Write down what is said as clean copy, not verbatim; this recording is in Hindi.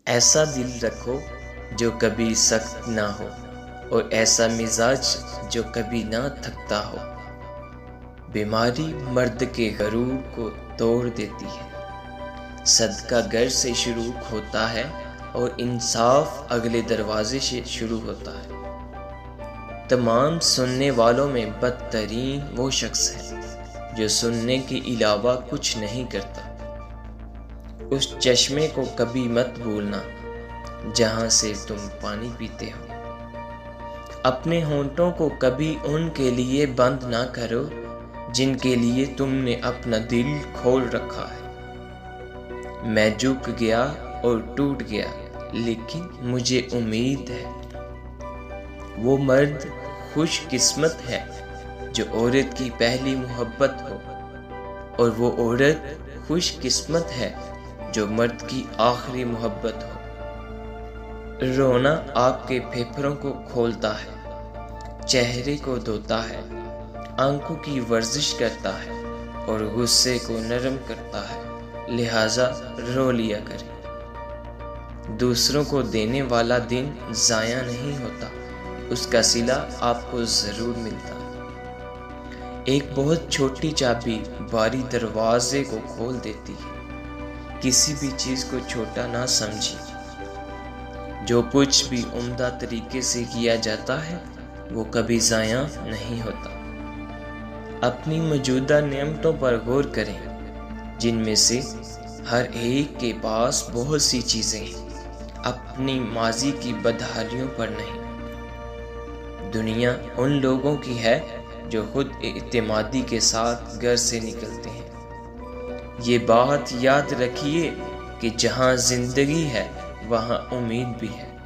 ऐसा दिल रखो जो कभी सख्त ना हो, और ऐसा मिजाज जो कभी ना थकता हो। बीमारी मर्द के गरूर को तोड़ देती है। सदका घर से शुरू होता है और इंसाफ अगले दरवाजे से शुरू होता है। तमाम सुनने वालों में बदतरीन वो शख्स है जो सुनने के अलावा कुछ नहीं करता। उस चश्मे को कभी मत भूलना जहां से तुम पानी पीते हो। अपने होंठों को कभी उनके लिए बंद ना करो जिनके लिए तुमने अपना दिल खोल रखा है। मैं झुक गया और टूट गया, लेकिन मुझे उम्मीद है। वो मर्द खुशकिस्मत है जो औरत की पहली मोहब्बत हो, और वो औरत खुशकिस्मत है जो मर्द की आखिरी मोहब्बत हो। रोना आपके फेफड़ों को खोलता है, चेहरे को धोता है, आंखों की वर्जिश करता है और गुस्से को नरम करता है। लिहाजा रो लिया करें। दूसरों को देने वाला दिन ज़ाया नहीं होता, उसका सिला आपको ज़रूर मिलता है। एक बहुत छोटी चाबी भारी दरवाजे को खोल देती है। किसी भी चीज़ को छोटा ना समझिए। जो कुछ भी उम्दा तरीके से किया जाता है वो कभी ज़ाया नहीं होता। अपनी मौजूदा नेमतों पर गौर करें, जिनमें से हर एक के पास बहुत सी चीज़ें हैं, अपनी माजी की बदहालियों पर नहीं। दुनिया उन लोगों की है जो खुद एतमादी के साथ घर से निकलते हैं। ये बात याद रखिए कि जहाँ जिंदगी है वहाँ उम्मीद भी है।